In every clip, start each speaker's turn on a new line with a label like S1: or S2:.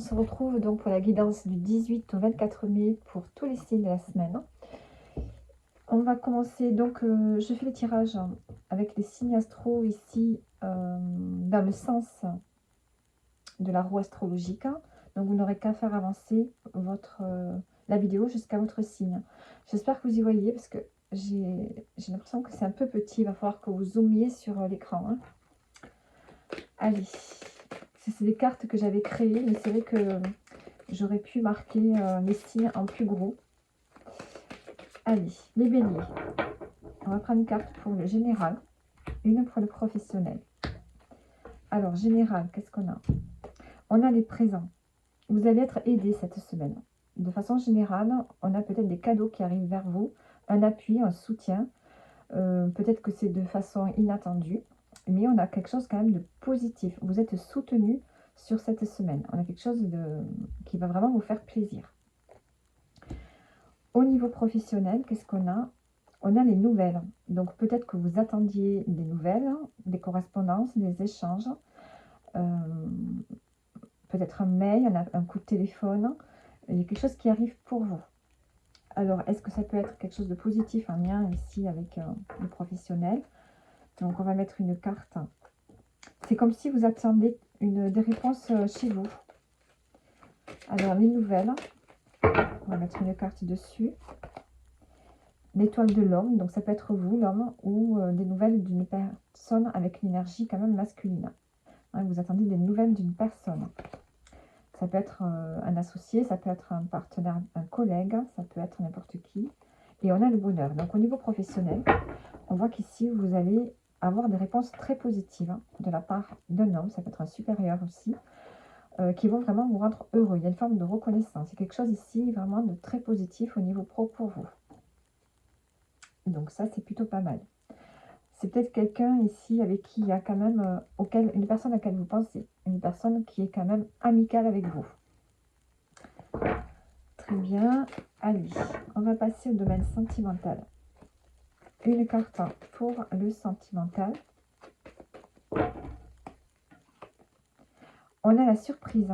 S1: se retrouve donc pour la guidance du 18 au 24 mai pour tous les signes de la semaine. On va commencer donc, je fais le tirage avec les signes astro ici, dans le sens de la roue astrologique. Donc vous n'aurez qu'à faire avancer votre, la vidéo jusqu'à votre signe. J'espère que vous y voyez parce que j'ai l'impression que c'est un peu petit. Il va falloir que vous zoomiez sur l'écran, hein. Allez, c'est des cartes que j'avais créées, mais c'est vrai que j'aurais pu marquer les signes en plus gros. Allez, les béliers. On va prendre une carte pour le général, une pour le professionnel. Alors, général, qu'est-ce qu'on a? On a les présents. Vous allez être aidé cette semaine. De façon générale, on a peut-être des cadeaux qui arrivent vers vous, un appui, un soutien. Peut-être que c'est de façon inattendue, mais on a quelque chose quand même de positif. Vous êtes soutenu sur cette semaine. On a quelque chose qui va vraiment vous faire plaisir. Au niveau professionnel, qu'est-ce qu'on a? On a les nouvelles. Donc peut-être que vous attendiez des nouvelles, des correspondances, des échanges. Peut-être un mail, un coup de téléphone. Il y a quelque chose qui arrive pour vous. Alors, est-ce que ça peut être quelque chose de positif en lien ici avec le professionnel? Donc, on va mettre une carte. C'est comme si vous attendiez des réponses chez vous. Alors, les nouvelles. On va mettre une carte dessus. L'étoile de l'homme. Donc, ça peut être vous, l'homme, ou des nouvelles d'une personne avec l'énergie quand même masculine. Hein, vous attendez des nouvelles d'une personne. Ça peut être un associé, ça peut être un partenaire, un collègue, ça peut être n'importe qui. Et on a le bonheur. Donc, au niveau professionnel, on voit qu'ici, vous allez avoir des réponses très positives de la part d'un homme, ça peut être un supérieur aussi, qui vont vraiment vous rendre heureux. Il y a une forme de reconnaissance. C'est quelque chose ici vraiment de très positif au niveau pro pour vous. Donc ça, c'est plutôt pas mal. C'est peut-être quelqu'un ici avec qui il y a quand même, une personne à laquelle vous pensez, une personne qui est quand même amicale avec vous. Très bien. Allez, on va passer au domaine sentimental. Une carte pour le sentimental. On a la surprise.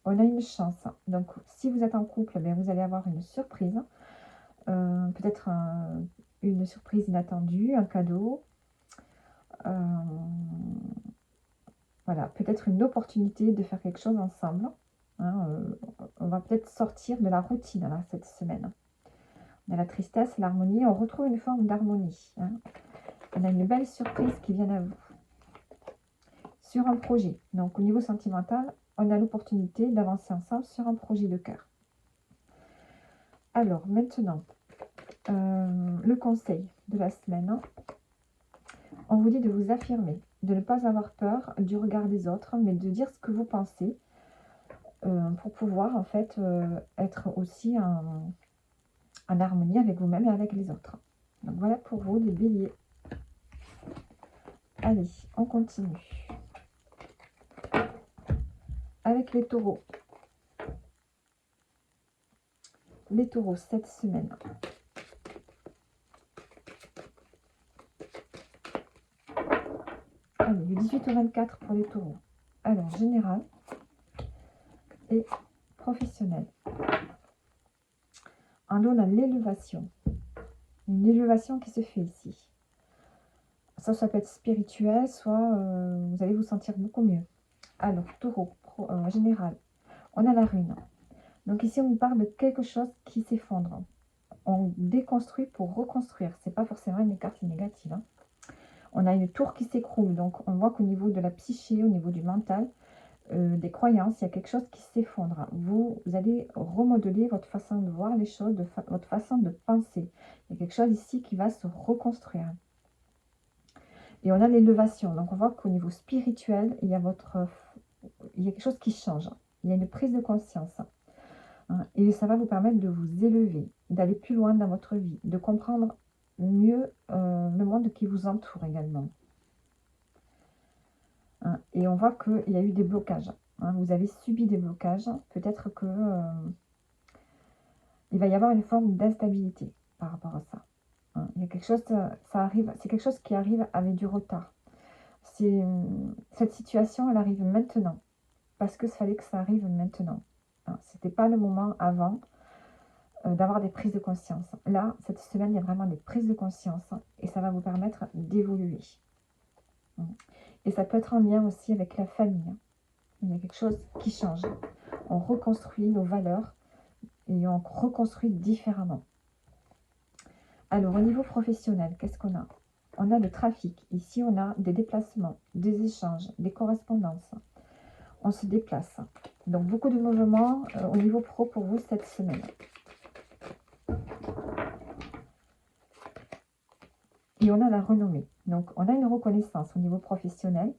S1: On a une chance. Donc, si vous êtes en couple, bien, vous allez avoir une surprise. Peut-être une surprise inattendue, un cadeau. Voilà, peut-être une opportunité de faire quelque chose ensemble. Hein, on va peut-être sortir de la routine là, cette semaine. On a la tristesse, l'harmonie. On retrouve une forme d'harmonie. Hein. On a une belle surprise qui vient à vous. Sur un projet. Donc, au niveau sentimental, on a l'opportunité d'avancer ensemble sur un projet de cœur. Alors, maintenant, le conseil de la semaine. On vous dit de vous affirmer, de ne pas avoir peur du regard des autres, mais de dire ce que vous pensez pour pouvoir, en fait, être aussi en harmonie avec vous-même et avec les autres. Donc, voilà pour vous, les béliers. Allez, on continue. Avec les taureaux. Les taureaux, cette semaine. Allez, du 18 au 24 pour les taureaux. Alors, général et professionnel. En haut, on a l'élévation. Une élévation qui se fait ici. Ça peut être spirituel, soit vous allez vous sentir beaucoup mieux. Alors, taureau, général. On a la rune. Donc ici, on vous parle de quelque chose qui s'effondre. On déconstruit pour reconstruire. C'est pas forcément une carte négative. Hein. On a une tour qui s'écroule. Donc, on voit qu'au niveau de la psyché, au niveau du mental, des croyances, il y a quelque chose qui s'effondre. Vous allez remodeler votre façon de voir les choses, votre façon de penser. Il y a quelque chose ici qui va se reconstruire. Et on a l'élévation. Donc, on voit qu'au niveau spirituel, il y a quelque chose qui change. Il y a une prise de conscience. Hein, et ça va vous permettre de vous élever, d'aller plus loin dans votre vie, de comprendre mieux le monde qui vous entoure également. Hein, et on voit qu'il y a eu des blocages. Hein, vous avez subi des blocages. Peut-être que il va y avoir une forme d'instabilité par rapport à ça. Hein, il y a quelque chose, ça arrive, c'est quelque chose qui arrive avec du retard. Cette situation, elle arrive maintenant. parce que fallait que ça arrive maintenant. Hein, c'était pas le moment avant d'avoir des prises de conscience. Là, cette semaine, il y a vraiment des prises de conscience et ça va vous permettre d'évoluer. Et ça peut être en lien aussi avec la famille. Il y a quelque chose qui change. On reconstruit nos valeurs et on reconstruit différemment. Alors, au niveau professionnel, qu'est-ce qu'on a? On a le trafic. Ici, on a des déplacements, des échanges, des correspondances. On se déplace. Donc, beaucoup de mouvements au niveau pro pour vous cette semaine. Et on a la renommée. Donc, on a une reconnaissance au niveau professionnel.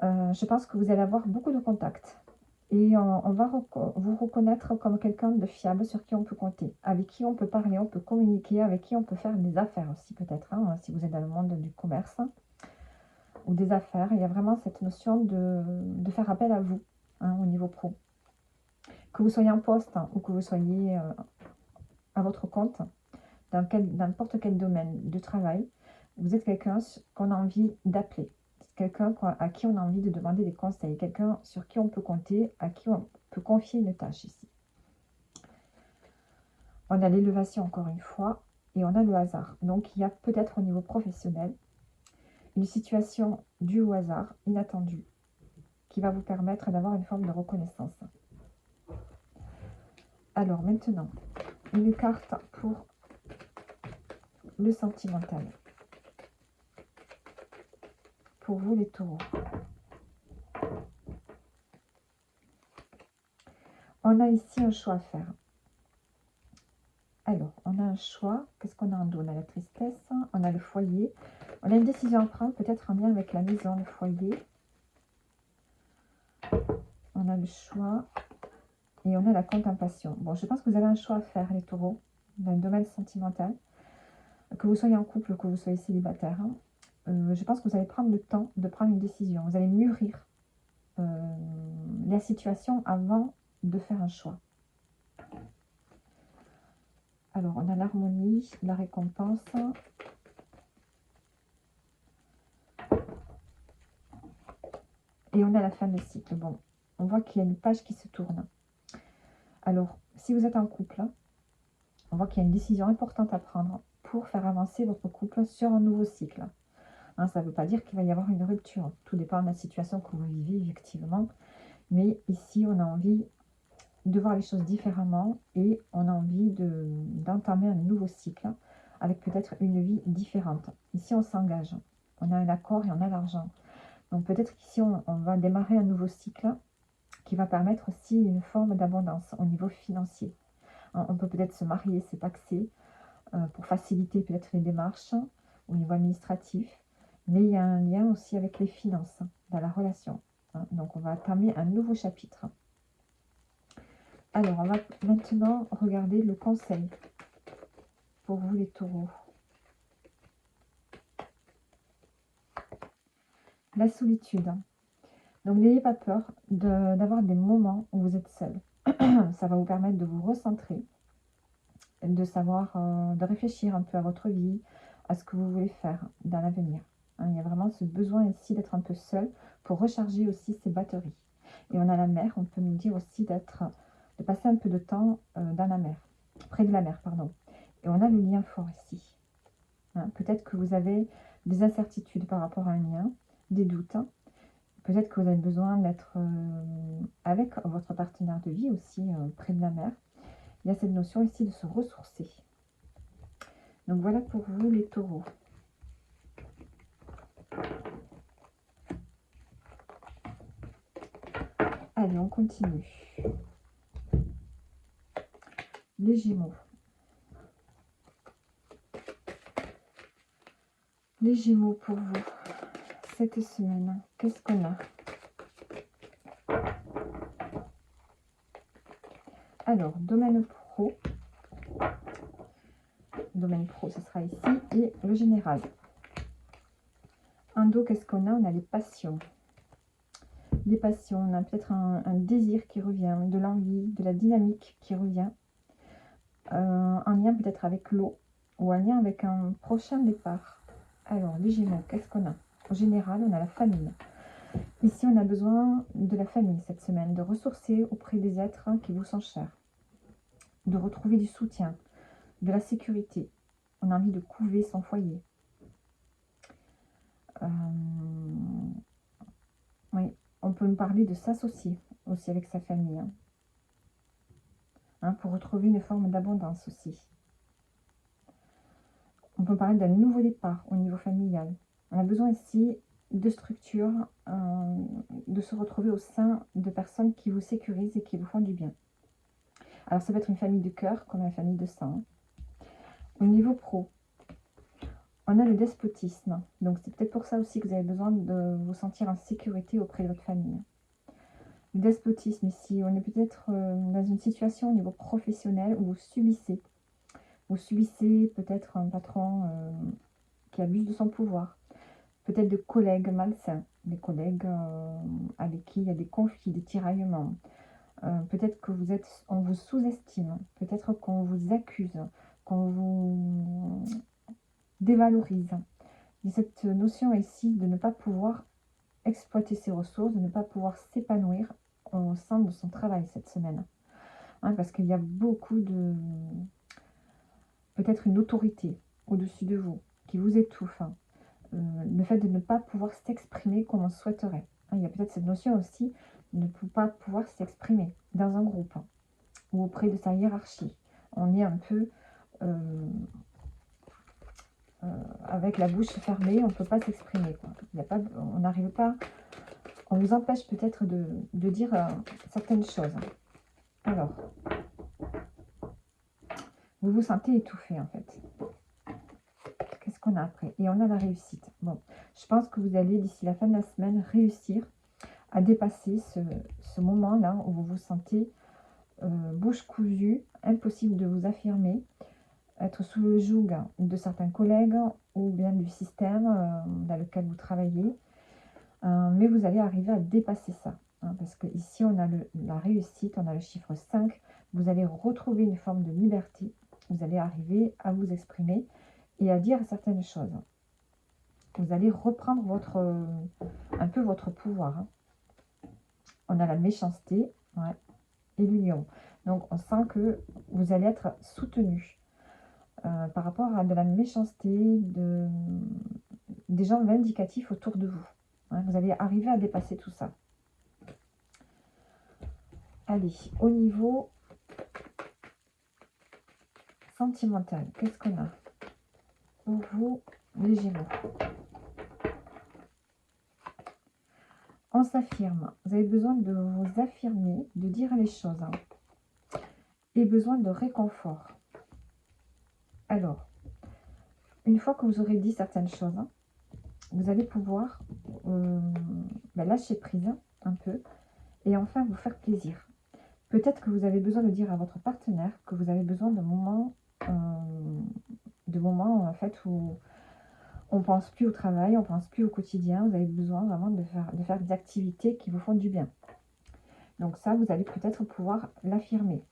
S1: Je pense que vous allez avoir beaucoup de contacts. Et on va vous reconnaître comme quelqu'un de fiable sur qui on peut compter, avec qui on peut parler, on peut communiquer, avec qui on peut faire des affaires aussi peut-être, hein, si vous êtes dans le monde du commerce ou des affaires. Il y a vraiment cette notion de faire appel à vous hein, au niveau pro. Que vous soyez en poste hein, ou que vous soyez à votre compte, dans n'importe quel domaine de travail, vous êtes quelqu'un qu'on a envie d'appeler. Quelqu'un à qui on a envie de demander des conseils, quelqu'un sur qui on peut compter, à qui on peut confier une tâche ici. On a l'élevation encore une fois et on a le hasard. Donc il y a peut-être au niveau professionnel une situation due au hasard, inattendue, qui va vous permettre d'avoir une forme de reconnaissance. Alors maintenant, une carte pour le sentimental. Pour vous les taureaux. On a ici un choix à faire. Alors, on a un choix. Qu'est-ce qu'on a en dos? On a la tristesse, on a le foyer. On a une décision à prendre, peut-être en lien avec la maison, le foyer. On a le choix et on a la contemplation. Bon, je pense que vous avez un choix à faire, les taureaux, dans le domaine sentimental. Que vous soyez en couple, que vous soyez célibataire. Je pense que vous allez prendre le temps de prendre une décision. Vous allez mûrir la situation avant de faire un choix. Alors, on a l'harmonie, la récompense. Et on a la fin de cycle. Bon, on voit qu'il y a une page qui se tourne. Alors, si vous êtes en couple, on voit qu'il y a une décision importante à prendre pour faire avancer votre couple sur un nouveau cycle. Hein, ça ne veut pas dire qu'il va y avoir une rupture. Tout dépend de la situation que vous vivez, effectivement. Mais ici, on a envie de voir les choses différemment et on a envie d'entamer un nouveau cycle avec peut-être une vie différente. Ici, on s'engage. On a un accord et on a l'argent. Donc peut-être qu'ici, on va démarrer un nouveau cycle qui va permettre aussi une forme d'abondance au niveau financier. On peut peut-être se marier, c'est paxé, pour faciliter peut-être les démarches au niveau administratif. Mais il y a un lien aussi avec les finances dans la relation. Hein. Donc on va entamer un nouveau chapitre. Alors, on va maintenant regarder le conseil pour vous les taureaux. La solitude. Donc, n'ayez pas peur d'avoir des moments où vous êtes seul. Ça va vous permettre de vous recentrer, de savoir, de réfléchir un peu à votre vie, à ce que vous voulez faire dans l'avenir. Hein, il y a vraiment ce besoin ici d'être un peu seul pour recharger aussi ses batteries. Et on a la mer, on peut nous dire aussi de passer un peu de temps dans la mer, près de la mer, pardon. Et on a le lien fort ici. Hein, peut-être que vous avez des incertitudes par rapport à un lien, des doutes. Peut-être que vous avez besoin d'être avec votre partenaire de vie aussi, près de la mer. Il y a cette notion ici de se ressourcer. Donc voilà pour vous les taureaux. Allez, on continue. Les Gémeaux. Les Gémeaux pour vous, cette semaine, qu'est-ce qu'on a? Alors, domaine pro. Domaine pro, ce sera ici. Et le général. En dos, qu'est-ce qu'on a? On a les passions. Les passions, on a peut-être un désir qui revient, de l'envie, de la dynamique qui revient. Un lien peut-être avec l'eau ou un lien avec un prochain départ. Alors, les Gémeaux, qu'est-ce qu'on a? Au général, on a la famille. Ici, on a besoin de la famille cette semaine, de ressourcer auprès des êtres qui vous sont chers, de retrouver du soutien, de la sécurité. On a envie de couver son foyer. Oui, on peut nous parler de s'associer aussi avec sa famille, pour retrouver une forme d'abondance aussi. On peut parler d'un nouveau départ au niveau familial. On a besoin ici de structure, de se retrouver au sein de personnes qui vous sécurisent et qui vous font du bien. Alors ça peut être une famille de cœur comme une famille de sang. Au niveau pro, on a le despotisme. Donc c'est peut-être pour ça aussi que vous avez besoin de vous sentir en sécurité auprès de votre famille. Le despotisme ici, on est peut-être dans une situation au niveau professionnel où vous subissez. Vous subissez peut-être un patron qui abuse de son pouvoir. Peut-être de collègues malsains, des collègues avec qui il y a des conflits, des tiraillements. Peut-être que on vous sous-estime, peut-être qu'on vous accuse, qu'on vous dévalorise. Il y a cette notion ici de ne pas pouvoir exploiter ses ressources, de ne pas pouvoir s'épanouir au sein de son travail cette semaine. Parce qu'il y a beaucoup de... peut-être une autorité au-dessus de vous qui vous étouffe. Le fait de ne pas pouvoir s'exprimer comme on souhaiterait. Il y a peut-être cette notion aussi de ne pas pouvoir s'exprimer dans un groupe ou auprès de sa hiérarchie. On est un peu avec la bouche fermée, on ne peut pas s'exprimer. On n'arrive pas, on vous empêche peut-être de dire certaines choses. Alors, vous vous sentez étouffé en fait. Qu'est-ce qu'on a après? Et on a la réussite. Bon, je pense que vous allez, d'ici la fin de la semaine, réussir à dépasser ce moment-là où vous vous sentez bouche cousue, impossible de vous affirmer, être sous le joug de certains collègues ou bien du système dans lequel vous travaillez. Mais vous allez arriver à dépasser ça. Parce que ici, on a la réussite, on a le chiffre 5. Vous allez retrouver une forme de liberté. Vous allez arriver à vous exprimer et à dire certaines choses. Vous allez reprendre un peu votre pouvoir. On a la méchanceté et l'union. Donc, on sent que vous allez être soutenu par rapport à de la méchanceté, des gens vindicatifs autour de vous. Vous allez arriver à dépasser tout ça. Allez, au niveau sentimental, qu'est-ce qu'on a pour vous, les Gémeaux? On s'affirme. Vous avez besoin de vous affirmer, de dire les choses. Et besoin de réconfort. Alors, une fois que vous aurez dit certaines choses, vous allez pouvoir lâcher prise un peu et enfin vous faire plaisir. Peut-être que vous avez besoin de dire à votre partenaire que vous avez besoin de moments en fait où on ne pense plus au travail, on ne pense plus au quotidien. Vous avez besoin vraiment de faire des activités qui vous font du bien. Donc ça, vous allez peut-être pouvoir l'affirmer.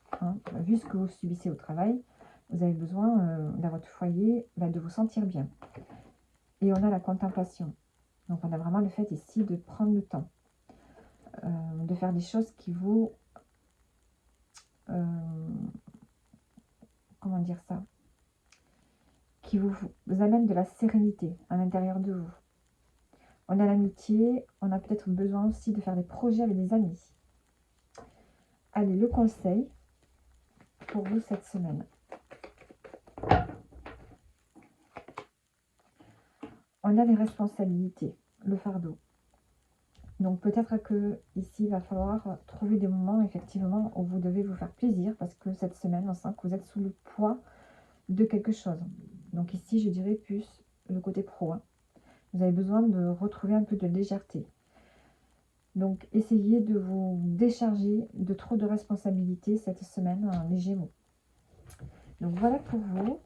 S1: Vu ce que vous subissez au travail, vous avez besoin dans votre foyer de vous sentir bien. Et on a la contemplation. Donc on a vraiment le fait ici de prendre le temps, de faire des choses qui vous... comment dire ça? Qui vous amènent de la sérénité à l'intérieur de vous. On a l'amitié, on a peut-être besoin aussi de faire des projets avec des amis. Allez, le conseil pour vous cette semaine. On a les responsabilités, le fardeau. Donc peut-être que ici, il va falloir trouver des moments effectivement où vous devez vous faire plaisir parce que cette semaine, on sent que vous êtes sous le poids de quelque chose. Donc ici, je dirais plus le côté pro. Vous avez besoin de retrouver un peu de légèreté. Donc essayez de vous décharger de trop de responsabilités cette semaine, les Gémeaux. Donc voilà pour vous.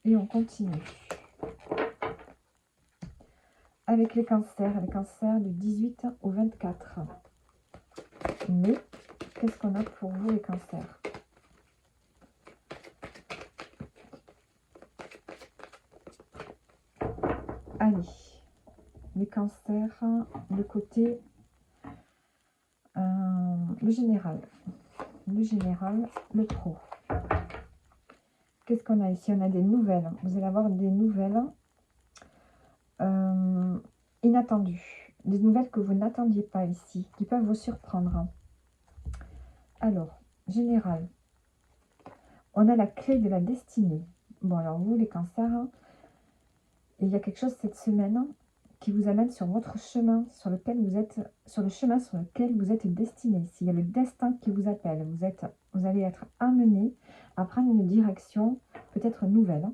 S1: Et on continue. Avec les cancers du 18 au 24 mai. Qu'est-ce qu'on a pour vous les cancers? Allez, les cancers, le côté, le général, le pro. Qu'est-ce qu'on a ici? On a des nouvelles. Vous allez avoir des nouvelles inattendues. Des nouvelles que vous n'attendiez pas ici, qui peuvent vous surprendre. Alors, général. On a la clé de la destinée. Bon, alors vous, les cancers, il y a quelque chose cette semaine qui vous amène sur votre chemin, sur lequel vous êtes, sur le chemin sur lequel vous êtes destiné. S'il y a le destin qui vous appelle, vous allez être amené à prendre une direction peut-être nouvelle,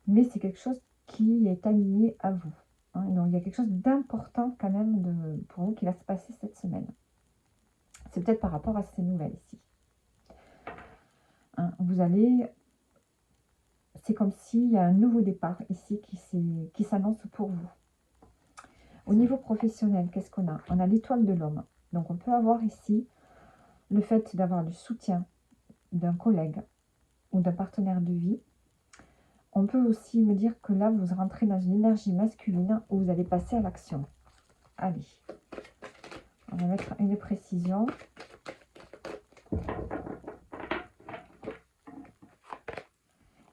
S1: mais c'est quelque chose qui est aligné à vous. Hein. Donc il y a quelque chose d'important quand même pour vous qui va se passer cette semaine. C'est peut-être par rapport à ces nouvelles ici. Hein, vous allez... C'est comme s'il y a un nouveau départ ici qui s'annonce pour vous. Au niveau professionnel, qu'est-ce qu'on a? On a l'étoile de l'homme. Donc, on peut avoir ici le fait d'avoir le soutien d'un collègue ou d'un partenaire de vie. On peut aussi me dire que là, vous rentrez dans une énergie masculine où vous allez passer à l'action. Allez, on va mettre une précision.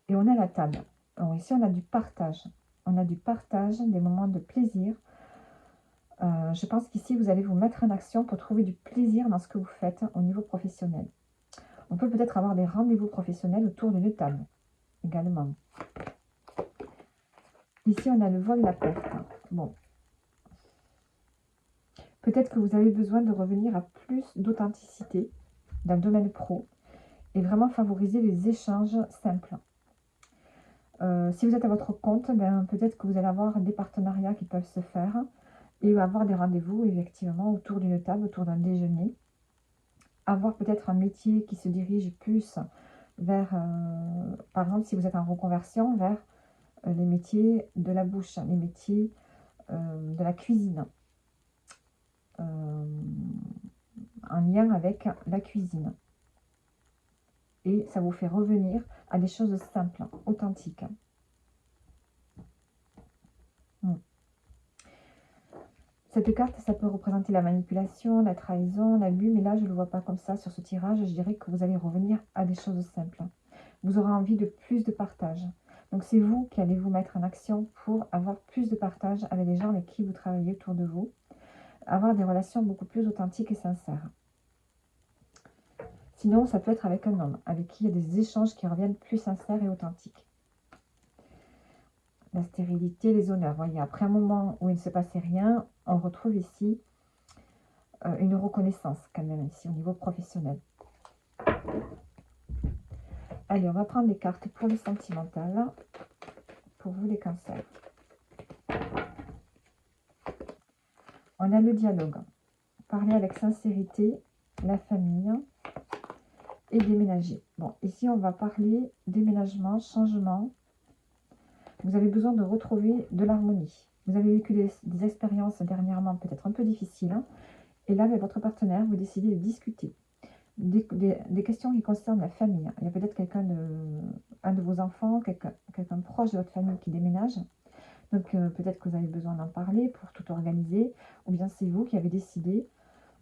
S1: Et on a la table. Alors ici, on a du partage. On a du partage, des moments de plaisir. Je pense qu'ici, vous allez vous mettre en action pour trouver du plaisir dans ce que vous faites au niveau professionnel. On peut peut-être avoir des rendez-vous professionnels autour d'une table également. Ici, on a le vol de la perte. Bon. Peut-être que vous avez besoin de revenir à plus d'authenticité dans le domaine pro et vraiment favoriser les échanges simples. Si vous êtes à votre compte, ben, peut-être que vous allez avoir des partenariats qui peuvent se faire et avoir des rendez-vous effectivement autour d'une table, autour d'un déjeuner. Avoir peut-être un métier qui se dirige plus vers, par exemple, si vous êtes en reconversion, vers les métiers de la bouche, les métiers de la cuisine, en lien avec la cuisine. Et ça vous fait revenir à des choses simples, authentiques. Cette carte, ça peut représenter la manipulation, la trahison, l'abus, mais là, je ne le vois pas comme ça sur ce tirage. Je dirais que vous allez revenir à des choses simples. Vous aurez envie de plus de partage. Donc, c'est vous qui allez vous mettre en action pour avoir plus de partage avec les gens avec qui vous travaillez autour de vous. Avoir des relations beaucoup plus authentiques et sincères. Sinon, ça peut être avec un homme, avec qui il y a des échanges qui reviennent plus sincères et authentiques. La stérilité, les honneurs. Voyez, après un moment où il ne se passait rien, on retrouve ici une reconnaissance quand même, ici au niveau professionnel. Allez, on va prendre les cartes pour le sentimental, pour vous les cancers. On a le dialogue. Parler avec sincérité, la famille et déménager. Bon, ici on va parler déménagement, changement. Vous avez besoin de retrouver de l'harmonie. Vous avez vécu des expériences dernièrement peut-être un peu difficiles. Hein, et là, avec votre partenaire, vous décidez de discuter des questions qui concernent la famille. Il y a peut-être un de vos enfants, quelqu'un proche de votre famille qui déménage. Donc peut-être que vous avez besoin d'en parler pour tout organiser. Ou bien c'est vous qui avez décidé,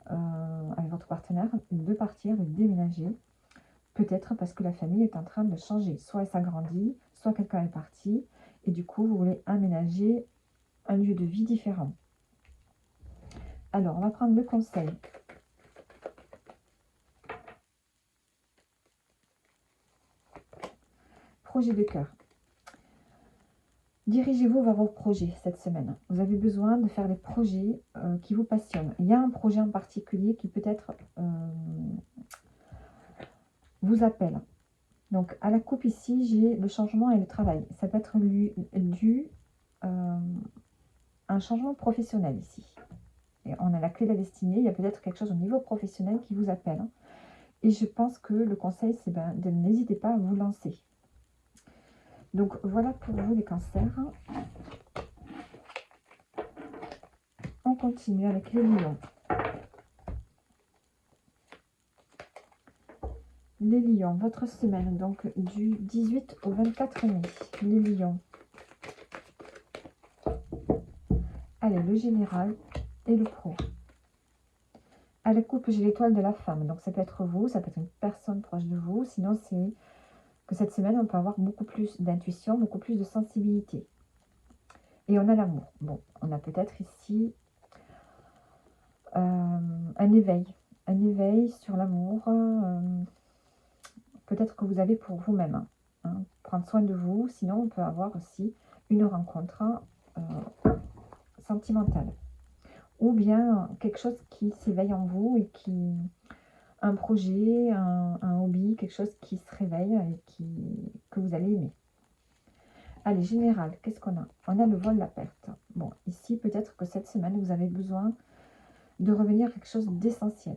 S1: avec votre partenaire, de partir, de déménager. Peut-être parce que la famille est en train de changer. Soit elle s'agrandit, soit quelqu'un est parti. Et du coup, vous voulez aménager un lieu de vie différent. Alors, on va prendre le conseil. Projet de cœur. Dirigez-vous vers vos projets cette semaine. Vous avez besoin de faire des projets qui vous passionnent. Il y a un projet en particulier qui peut-être vous appelle. Donc, à la coupe ici, j'ai le changement et le travail. Ça peut être dû à un changement professionnel ici. Et on a la clé de la destinée. Il y a peut-être quelque chose au niveau professionnel qui vous appelle. Et je pense que le conseil, c'est de n'hésitez pas à vous lancer. Donc, voilà pour vous les cancers. On continue avec les lions. Les lions, votre semaine, donc du 18 au 24 mai. Les lions. Allez, le général et le pro. À la coupe, j'ai l'étoile de la femme. Donc, ça peut être vous, ça peut être une personne proche de vous. Sinon, c'est que cette semaine, on peut avoir beaucoup plus d'intuition, beaucoup plus de sensibilité. Et on a l'amour. Bon, on a peut-être ici un éveil sur l'amour. Peut-être que vous avez pour vous-même. Hein, prendre soin de vous. Sinon, on peut avoir aussi une rencontre sentimentale. Ou bien quelque chose qui s'éveille en vous et qui... Un projet, un hobby, quelque chose qui se réveille et que vous allez aimer. Allez, général, qu'est-ce qu'on a? On a le vol, la perte. Bon, ici, peut-être que cette semaine, vous avez besoin de revenir à quelque chose d'essentiel,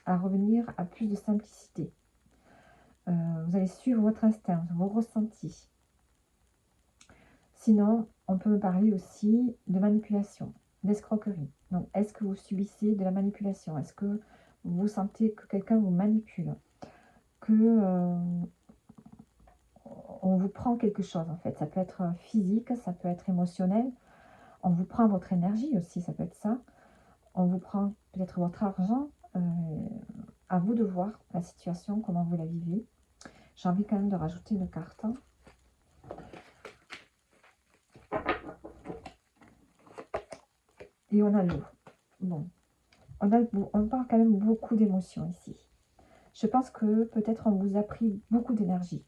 S1: à revenir à plus de simplicité. Vous allez suivre votre instinct, vos ressentis. Sinon, on peut me parler aussi de manipulation, d'escroquerie. Donc, est-ce que vous subissez de la manipulation? Est-ce que vous sentez que quelqu'un vous manipule? Que on vous prend quelque chose en fait. Ça peut être physique, ça peut être émotionnel. On vous prend votre énergie aussi, ça peut être ça. On vous prend peut-être votre argent. À vous de voir la situation, comment vous la vivez. J'ai envie quand même de rajouter une carte. Et on a l'eau. Bon, on parle quand même beaucoup d'émotions ici. Je pense que peut-être on vous a pris beaucoup d'énergie.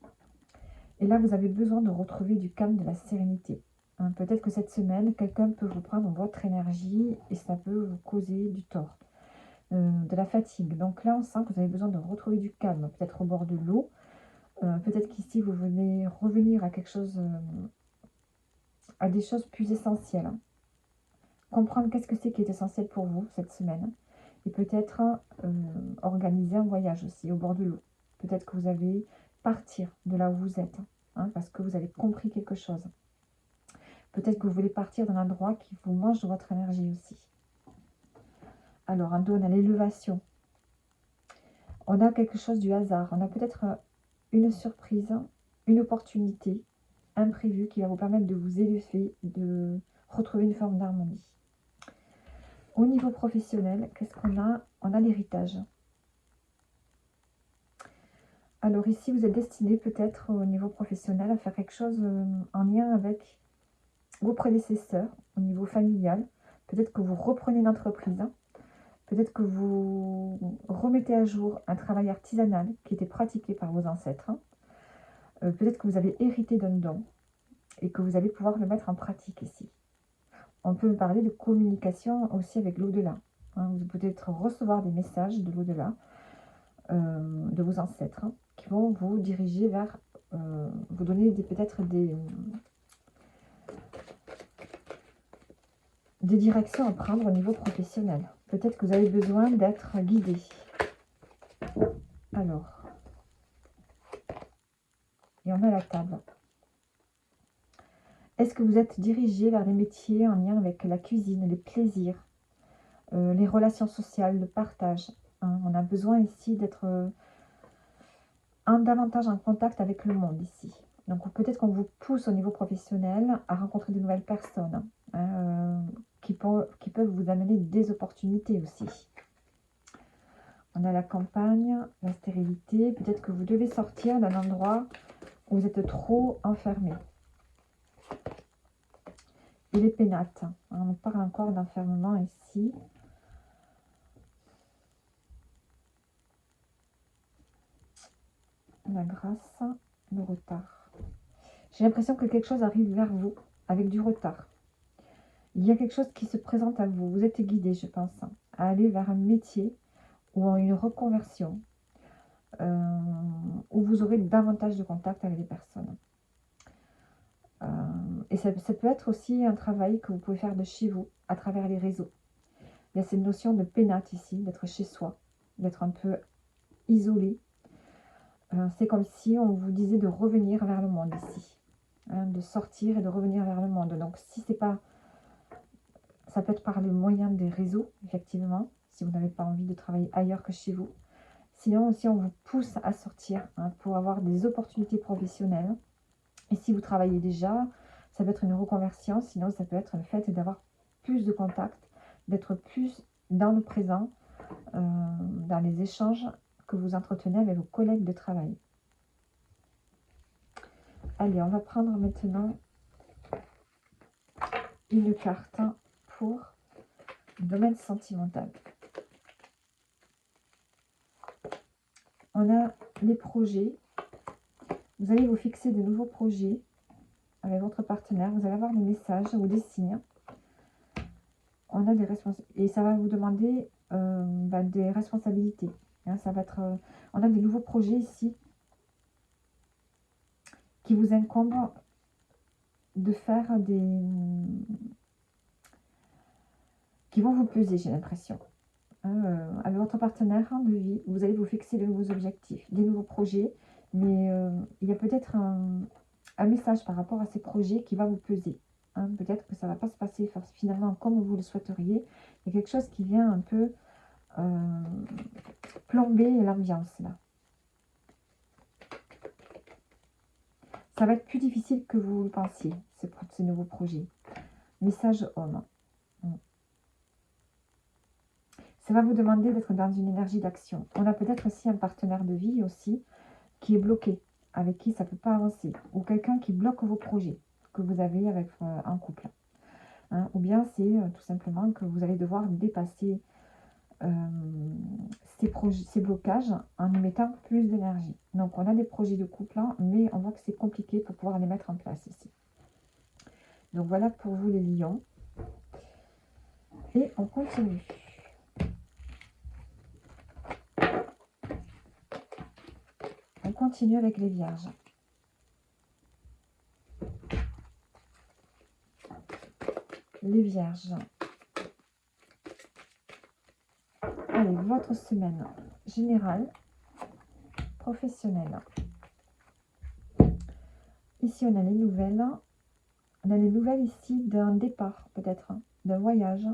S1: Et là, vous avez besoin de retrouver du calme, de la sérénité. Hein, peut-être que cette semaine, quelqu'un peut vous prendre votre énergie et ça peut vous causer du tort, de la fatigue. Donc là, on sent que vous avez besoin de retrouver du calme, peut-être au bord de l'eau. Peut-être qu'ici, vous venez revenir à quelque chose, à des choses plus essentielles. Hein. Comprendre qu'est-ce que c'est qui est essentiel pour vous cette semaine. Et peut-être organiser un voyage aussi au bord de l'eau. Peut-être que vous allez partir de là où vous êtes, hein, parce que vous avez compris quelque chose. Peut-être que vous voulez partir d'un endroit qui vous mange de votre énergie aussi. Alors, on donne à l'élévation. On a quelque chose du hasard. On a peut-être une surprise, une opportunité imprévue qui va vous permettre de vous élever, de retrouver une forme d'harmonie. Au niveau professionnel, qu'est-ce qu'on a? On a l'héritage. Alors ici, vous êtes destiné peut-être au niveau professionnel à faire quelque chose en lien avec vos prédécesseurs, au niveau familial. Peut-être que vous reprenez une entreprise. Peut-être que vous remettez à jour un travail artisanal qui était pratiqué par vos ancêtres. Peut-être que vous avez hérité d'un don et que vous allez pouvoir le mettre en pratique ici. On peut parler de communication aussi avec l'au-delà. Hein. Vous pouvez peut-être recevoir des messages de l'au-delà, de vos ancêtres, qui vont vous diriger vers, vous donner peut-être des directions à prendre au niveau professionnel. Peut-être que vous avez besoin d'être guidé. Alors, et on a la table. Est-ce que vous êtes dirigé vers des métiers en lien avec la cuisine, les plaisirs, les relations sociales, le partage, hein? On a besoin ici d'être davantage en contact avec le monde ici. Donc peut-être qu'on vous pousse au niveau professionnel à rencontrer de nouvelles personnes, hein, qui peuvent vous amener des opportunités aussi. On a la campagne, la stérilité. Peut-être que vous devez sortir d'un endroit où vous êtes trop enfermé. Et les pénates. On parle encore d'enfermement ici. La grâce, le retard. J'ai l'impression que quelque chose arrive vers vous avec du retard. Il y a quelque chose qui se présente à vous. Vous êtes guidé, je pense, à aller vers un métier ou en une reconversion où vous aurez davantage de contact avec les personnes. Et ça peut être aussi un travail que vous pouvez faire de chez vous, à travers les réseaux. Il y a cette notion de pénate ici, d'être chez soi, d'être un peu isolé. C'est comme si on vous disait de revenir vers le monde ici, hein, de sortir et de revenir vers le monde. Donc si c'est pas, ça peut être par le moyen des réseaux, effectivement, si vous n'avez pas envie de travailler ailleurs que chez vous. Sinon aussi on vous pousse à sortir, hein, pour avoir des opportunités professionnelles. Et si vous travaillez déjà, ça peut être une reconversion, sinon ça peut être le fait d'avoir plus de contact, d'être plus dans le présent, dans les échanges que vous entretenez avec vos collègues de travail. Allez, on va prendre maintenant une carte pour le domaine sentimental. On a les projets. Vous allez vous fixer de nouveaux projets avec votre partenaire. Vous allez avoir des messages ou des signes. On a des responsabilités. Et ça va vous demander des responsabilités. Hein, ça va être, on a des nouveaux projets ici qui vous incombent de faire qui vont vous peser, j'ai l'impression. Avec votre partenaire de vie, vous allez vous fixer de nouveaux objectifs, des nouveaux projets, mais il y a peut-être un message par rapport à ces projets qui va vous peser. Hein. Peut-être que ça ne va pas se passer finalement comme vous le souhaiteriez. Il y a quelque chose qui vient un peu plomber l'ambiance là. Ça va être plus difficile que vous le pensiez, ces nouveaux projets. Message homme. Ça va vous demander d'être dans une énergie d'action. On a peut-être aussi un partenaire de vie aussi qui est bloqué, avec qui ça ne peut pas avancer. Ou quelqu'un qui bloque vos projets que vous avez avec un couple. Hein, ou bien c'est tout simplement que vous allez devoir dépasser ces blocages en y mettant plus d'énergie. Donc on a des projets de couple, hein, mais on voit que c'est compliqué pour pouvoir les mettre en place ici. Donc voilà pour vous les lions. Et on continue. On continue avec les vierges. Les vierges. Allez, votre semaine générale, professionnelle. Ici, on a les nouvelles. On a les nouvelles ici d'un départ, peut-être, hein, d'un voyage.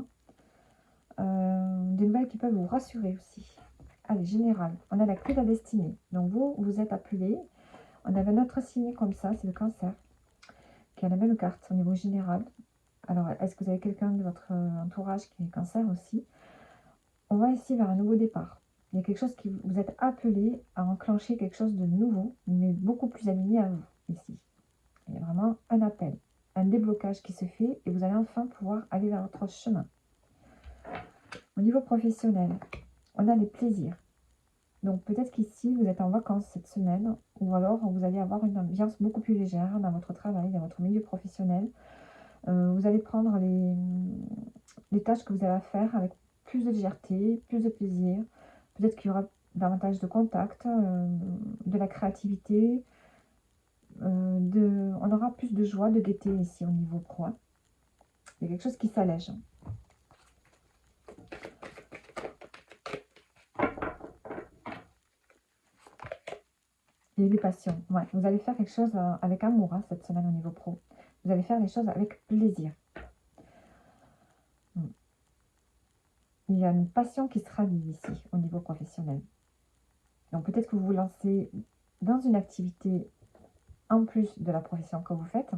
S1: Des nouvelles qui peuvent vous rassurer aussi. Allez, général. On a la clé de la destinée. Donc, vous êtes appelé. On avait un autre signe comme ça, c'est le cancer, qui a la même carte au niveau général. Alors, est-ce que vous avez quelqu'un de votre entourage qui est cancer aussi? On va ici vers un nouveau départ. Il y a quelque chose qui vous êtes appelé à enclencher quelque chose de nouveau, mais beaucoup plus aligné à vous, ici. Il y a vraiment un appel, un déblocage qui se fait et vous allez enfin pouvoir aller vers votre chemin. Au niveau professionnel, on a les plaisirs. Donc peut-être qu'ici, vous êtes en vacances cette semaine ou alors vous allez avoir une ambiance beaucoup plus légère dans votre travail, dans votre milieu professionnel. Vous allez prendre les tâches que vous avez à faire avec plus de légèreté, plus de plaisir. Peut-être qu'il y aura davantage de contact, de la créativité. On aura plus de joie, de gaieté ici au niveau pro. Il y a quelque chose qui s'allège. Et les passions. Ouais, vous allez faire quelque chose avec amour cette semaine au niveau pro. Vous allez faire les choses avec plaisir. Il y a une passion qui se ravive ici au niveau professionnel. Donc peut-être que vous vous lancez dans une activité en plus de la profession que vous faites,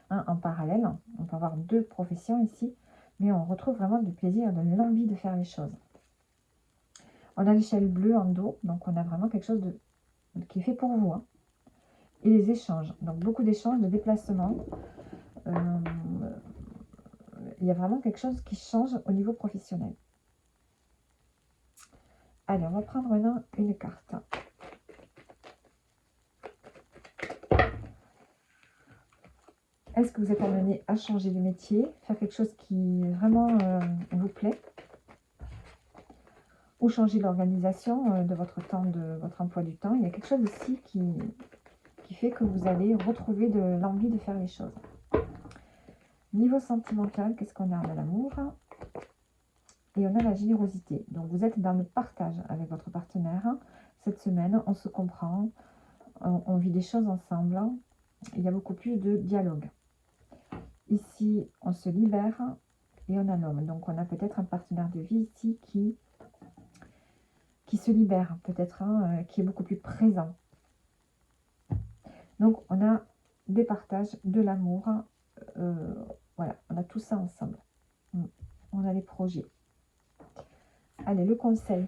S1: hein, en parallèle. On peut avoir deux professions ici, mais on retrouve vraiment du plaisir, de l'envie de faire les choses. On a l'échelle bleue en dos, donc on a vraiment quelque chose qui est fait pour vous. Hein. Et les échanges, donc beaucoup d'échanges, de déplacements. Il y a vraiment quelque chose qui change au niveau professionnel. Allez, on va prendre maintenant une carte. Est-ce que vous êtes amené à changer de métier, faire quelque chose qui vraiment vous plaît, ou changer l'organisation de votre temps, de votre emploi du temps? Il y a quelque chose ici qui fait que vous allez retrouver de l'envie de faire les choses. Niveau sentimental, qu'est-ce qu'on a? On a l'amour et on a la générosité. Donc vous êtes dans le partage avec votre partenaire. Cette semaine, on se comprend, on vit des choses ensemble. Il y a beaucoup plus de dialogue. Ici, on se libère et on a l'homme. Donc on a peut-être un partenaire de vie ici qui se libère, peut-être qui est beaucoup plus présent. Donc on a des partages, de l'amour. Voilà, on a tout ça ensemble. on a les projets. Allez, le conseil.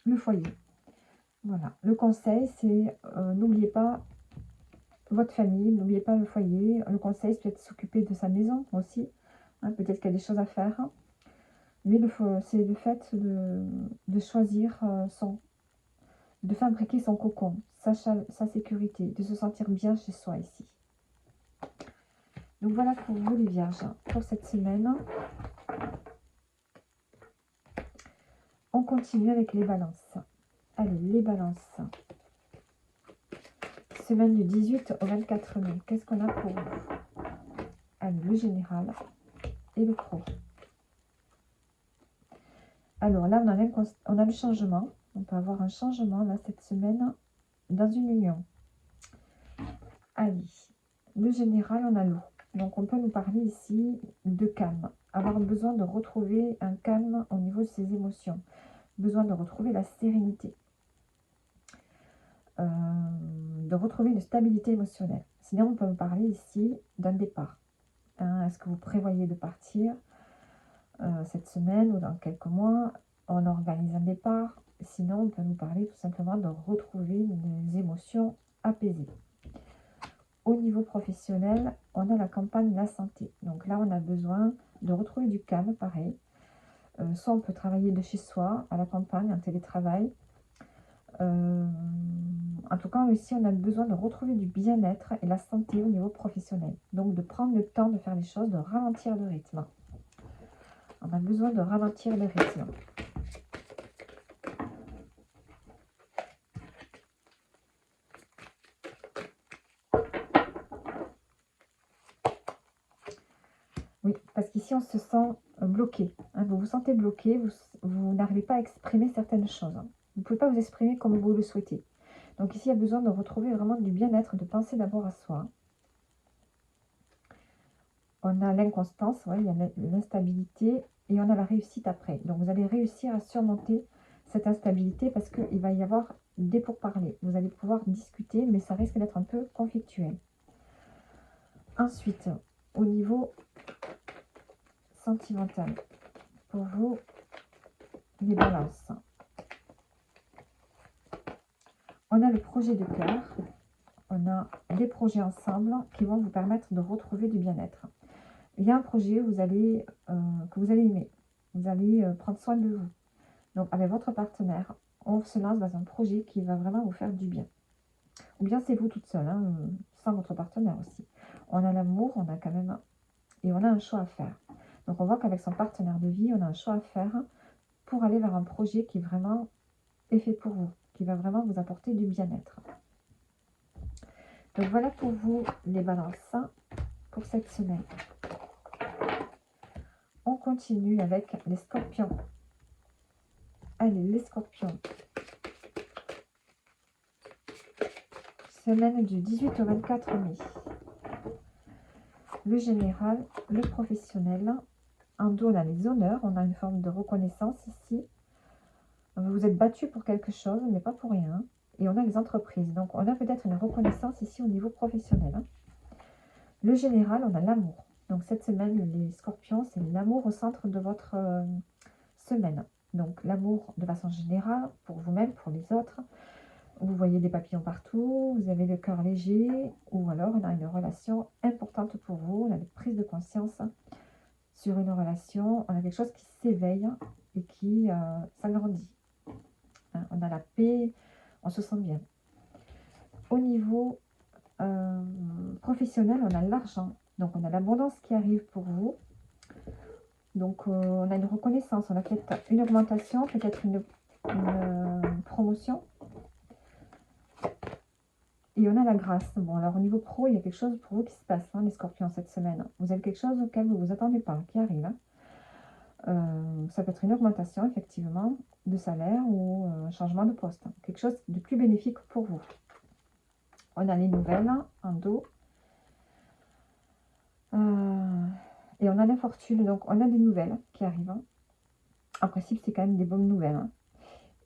S1: Le foyer. Voilà, le conseil, c'est n'oubliez pas votre famille, n'oubliez pas le foyer. Le conseil, c'est peut-être s'occuper de sa maison aussi. Hein, peut-être qu'il y a des choses à faire. Mais c'est le fait de choisir de fabriquer son cocon, sa sécurité, de se sentir bien chez soi ici. Donc voilà pour vous les vierges, pour cette semaine. On continue avec les balances. Allez, les balances. Semaine du 18 au 24 mai. Qu'est-ce qu'on a pour vous? Allez, le général et le pro. Alors là, on a le changement. On peut avoir un changement là cette semaine dans une union. Allez, le général, on a l'eau. Donc on peut nous parler ici de calme. Avoir besoin de retrouver un calme au niveau de ses émotions. Besoin de retrouver la sérénité. De retrouver une stabilité émotionnelle. Sinon, on peut me parler ici d'un départ. Hein, est-ce que vous prévoyez de partir cette semaine ou dans quelques mois? On organise un départ. Sinon, on peut nous parler tout simplement de retrouver des émotions apaisées. Au niveau professionnel, on a la campagne La Santé. Donc là, on a besoin de retrouver du calme, pareil. Soit on peut travailler de chez soi, à la campagne, en télétravail. En tout cas, ici, on a besoin de retrouver du bien-être et la santé au niveau professionnel. Donc, de prendre le temps de faire les choses, de ralentir le rythme. On a besoin de ralentir le rythme. Oui, parce qu'ici, on se sent bloqué. Hein, vous vous sentez bloqué, vous n'arrivez pas à exprimer certaines choses. Hein. Vous ne pouvez pas vous exprimer comme vous le souhaitez. Donc ici, il y a besoin de retrouver vraiment du bien-être, de penser d'abord à soi. On a l'inconstance, ouais, il y a l'instabilité et on a la réussite après. Donc vous allez réussir à surmonter cette instabilité parce qu'il va y avoir des pourparlers. Vous allez pouvoir discuter, mais ça risque d'être un peu conflictuel. Ensuite, au niveau sentimental, pour vous, les balances. On a le projet de cœur, on a des projets ensemble qui vont vous permettre de retrouver du bien-être. Il y a un projet que vous allez aimer, vous allez prendre soin de vous. Donc avec votre partenaire, on se lance dans un projet qui va vraiment vous faire du bien. Ou bien c'est vous toute seule, hein, sans votre partenaire aussi. On a l'amour, on a quand même, et on a un choix à faire. Donc on voit qu'avec son partenaire de vie, on a un choix à faire pour aller vers un projet qui vraiment est fait pour vous, qui va vraiment vous apporter du bien-être. Donc voilà pour vous les balances pour cette semaine. On continue avec les scorpions. Allez, les scorpions. Semaine du 18 au 24 mai. Le général, le professionnel. En dos, on a les honneurs. On a une forme de reconnaissance ici. Vous vous êtes battu pour quelque chose, mais pas pour rien. Et on a les entreprises. Donc, on a peut-être une reconnaissance ici au niveau professionnel. Le général, on a l'amour. Donc, cette semaine, les scorpions, c'est l'amour au centre de votre semaine. Donc, l'amour de façon générale, pour vous-même, pour les autres. Vous voyez des papillons partout, vous avez le cœur léger, ou alors on a une relation importante pour vous, on a une prise de conscience sur une relation, on a quelque chose qui s'éveille et qui s'agrandit. Hein, on a la paix, on se sent bien. Au niveau professionnel, on a l'argent, donc on a l'abondance qui arrive pour vous. Donc on a une reconnaissance, on a peut-être une augmentation, peut-être une promotion. Et on a la grâce. Bon, alors au niveau pro, il y a quelque chose pour vous qui se passe, hein, les scorpions, cette semaine. Vous avez quelque chose auquel vous ne vous attendez pas, qui arrive. Hein. Ça peut être une augmentation, effectivement, de salaire ou un changement de poste. Quelque chose de plus bénéfique pour vous. On a les nouvelles en dos. Et on a l'infortune. Donc, on a des nouvelles qui arrivent. En principe, c'est quand même des bonnes nouvelles. Hein.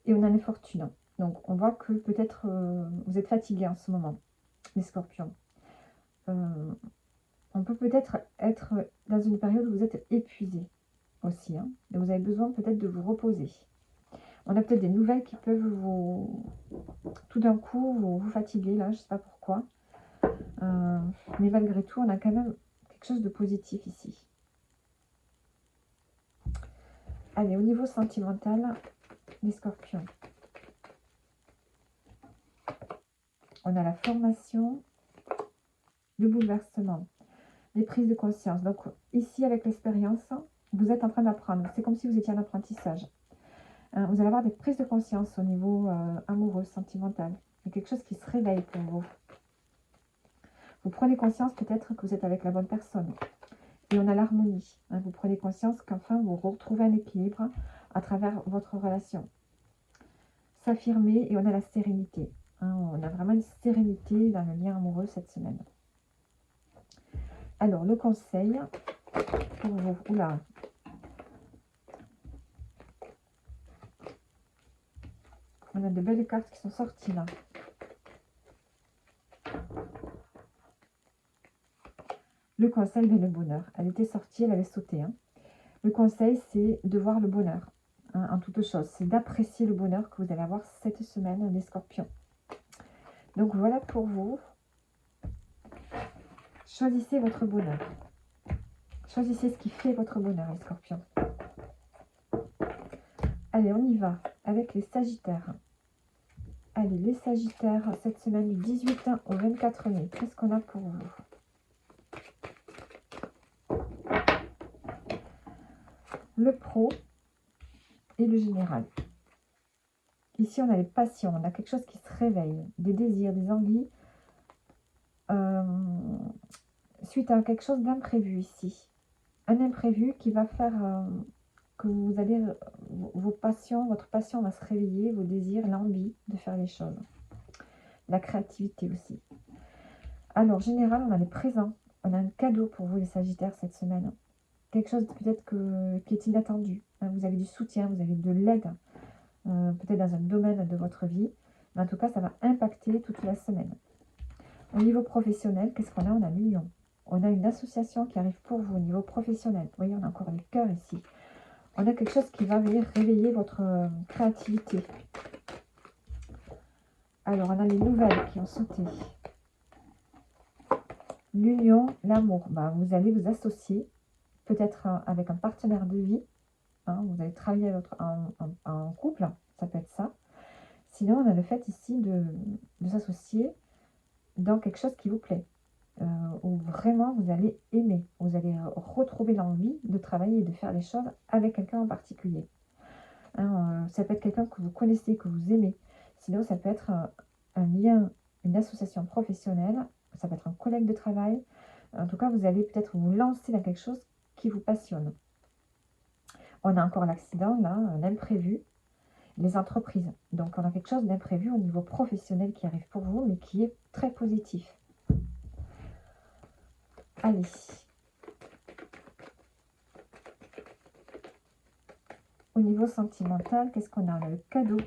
S1: Et on a l'infortune. Donc, on voit que peut-être vous êtes fatigué en ce moment, les scorpions. On peut peut-être être dans une période où vous êtes épuisé aussi. Hein, et vous avez besoin peut-être de vous reposer. On a peut-être des nouvelles qui peuvent vous, tout d'un coup, vous fatiguer. Là, je ne sais pas pourquoi. Mais malgré tout, on a quand même quelque chose de positif ici. Allez, au niveau sentimental, les scorpions. On a la formation, le bouleversement, les prises de conscience. Donc ici, avec l'expérience, vous êtes en train d'apprendre. C'est comme si vous étiez en apprentissage. Vous allez avoir des prises de conscience au niveau amoureux, sentimental. Il y a quelque chose qui se réveille pour vous. Vous prenez conscience peut-être que vous êtes avec la bonne personne. Et on a l'harmonie. Vous prenez conscience qu'enfin vous retrouvez un équilibre à travers votre relation. S'affirmer et on a la sérénité. On a vraiment une sérénité dans le lien amoureux cette semaine. Alors, le conseil pour vous. Oula. On a de belles cartes qui sont sorties là. Le conseil, mais le bonheur. Elle était sortie, elle avait sauté. Le conseil, c'est de voir le bonheur en toute chose. C'est d'apprécier le bonheur que vous allez avoir cette semaine, les scorpions. Donc voilà pour vous. Choisissez votre bonheur. Choisissez ce qui fait votre bonheur, les scorpions. Allez, on y va avec les sagittaires. Allez, les sagittaires, cette semaine du 18 au 24 mai. Qu'est-ce qu'on a pour vous? Le pro et le général. Ici, on a les passions, on a quelque chose qui se réveille, des désirs, des envies, suite à quelque chose d'imprévu ici. Un imprévu qui va faire que vous allez, vos passions, votre passion va se réveiller, vos désirs, l'envie de faire les choses. La créativité aussi. Alors, en général, on a les présents, on a un cadeau pour vous les sagittaires cette semaine. Quelque chose peut-être qui est inattendu. Vous avez du soutien, vous avez de l'aide, peut-être dans un domaine de votre vie. Mais en tout cas, ça va impacter toute la semaine. Au niveau professionnel, qu'est-ce qu'on a? On a Million. On a une association qui arrive pour vous au niveau professionnel. Vous voyez, on a encore les cœurs ici. On a quelque chose qui va venir réveiller votre créativité. Alors, on a les nouvelles qui ont sauté. L'union, l'amour. Vous allez vous associer, peut-être avec un partenaire de vie. Vous allez travailler en couple, ça peut être ça. Sinon, on a le fait ici de s'associer dans quelque chose qui vous plaît. Où vraiment vous allez aimer. Vous allez retrouver l'envie de travailler et de faire les choses avec quelqu'un en particulier. Ça peut être quelqu'un que vous connaissez, que vous aimez. Sinon, ça peut être un lien, une association professionnelle. Ça peut être un collègue de travail. En tout cas, vous allez peut-être vous lancer dans quelque chose qui vous passionne. On a encore l'accident, là, l'imprévu, les entreprises. Donc, on a quelque chose d'imprévu au niveau professionnel qui arrive pour vous, mais qui est très positif. Allez. Au niveau sentimental, qu'est-ce qu'on a? On a le cadeau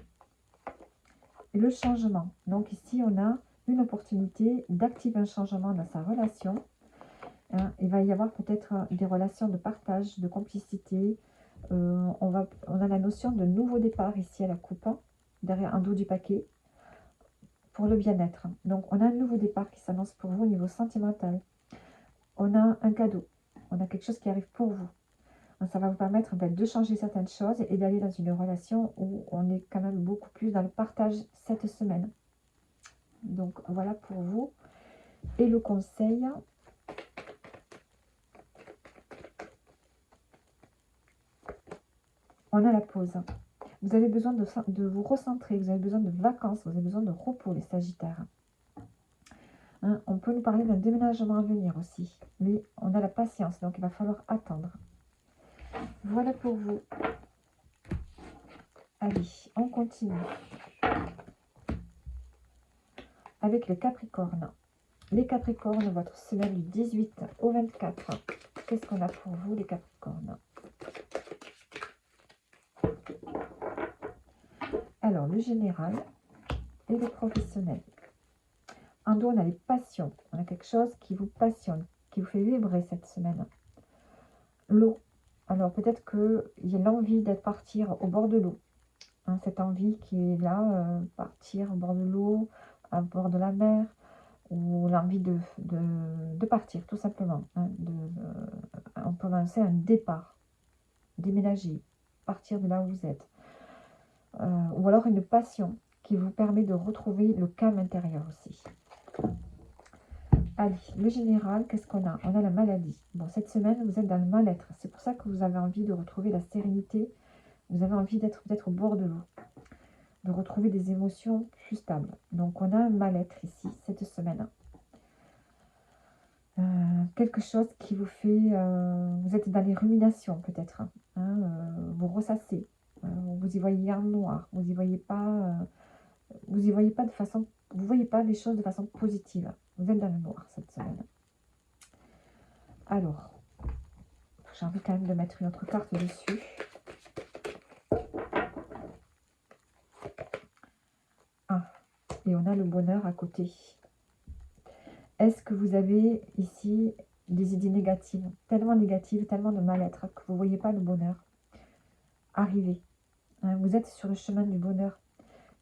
S1: et le changement. Donc ici, on a une opportunité d'activer un changement dans sa relation. Il va y avoir peut-être des relations de partage, de complicité. On a la notion de nouveau départ ici à la coupe, derrière un dos du paquet, pour le bien-être. Donc on a un nouveau départ qui s'annonce pour vous au niveau sentimental. On a un cadeau, on a quelque chose qui arrive pour vous. Ça va vous permettre de changer certaines choses et d'aller dans une relation où on est quand même beaucoup plus dans le partage cette semaine. Donc voilà pour vous. Et le conseil, on a la pause. Vous avez besoin de vous recentrer, vous avez besoin de vacances, vous avez besoin de repos, les sagittaires. On peut nous parler d'un déménagement à venir aussi, mais on a la patience, donc il va falloir attendre. Voilà pour vous. Allez, on continue avec les Capricornes. Les Capricornes, votre semaine du 18 au 24. Qu'est-ce qu'on a pour vous, les Capricornes? Alors, le général, et le professionnel. En dos, on a les passions. On a quelque chose qui vous passionne, qui vous fait vibrer cette semaine. L'eau. Alors peut-être qu'il y a l'envie d'être partir au bord de l'eau. Hein, cette envie qui est là, partir au bord de l'eau, à bord de la mer, ou l'envie de partir tout simplement. Hein, on peut lancer un départ, déménager, partir de là où vous êtes. Ou alors une passion qui vous permet de retrouver le calme intérieur aussi. Allez, le général, qu'est-ce qu'on a? On a la maladie. Bon, cette semaine, vous êtes dans le mal-être. C'est pour ça que vous avez envie de retrouver la sérénité. Vous avez envie d'être peut-être au bord de l'eau, de retrouver des émotions plus stables. Donc, on a un mal-être ici, cette semaine. Quelque chose qui vous fait... vous êtes dans les ruminations, peut-être. Hein, vous ressassez. Vous y voyez en noir. Vous y voyez pas... vous y voyez pas de façon... Vous voyez pas les choses de façon positive. Vous êtes dans le noir cette semaine. Alors, j'ai envie quand même de mettre une autre carte dessus. Ah, et on a le bonheur à côté. Est-ce que vous avez ici des idées négatives, tellement de mal-être, que vous ne voyez pas le bonheur arriver? Hein, vous êtes sur le chemin du bonheur.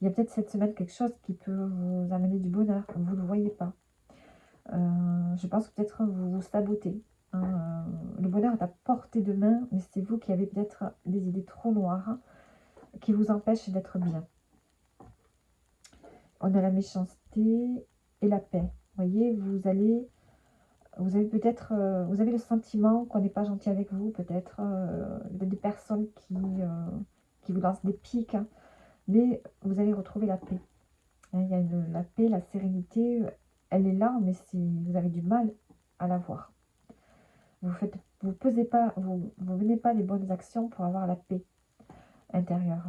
S1: Il y a peut-être cette semaine quelque chose qui peut vous amener du bonheur. Vous ne le voyez pas. Je pense que peut-être vous vous sabotez. Hein, le bonheur est à portée de main, mais c'est vous qui avez peut-être des idées trop noires qui vous empêchent d'être bien. On a la méchanceté et la paix. Vous voyez, vous avez peut-être, vous avez le sentiment qu'on n'est pas gentil avec vous, peut-être des personnes qui vous lancent des piques, hein, mais vous allez retrouver la paix. Hein, il y a la paix, la sérénité, elle est là, mais vous avez du mal à la voir. Vous pesez pas, vous menez pas les bonnes actions pour avoir la paix intérieure.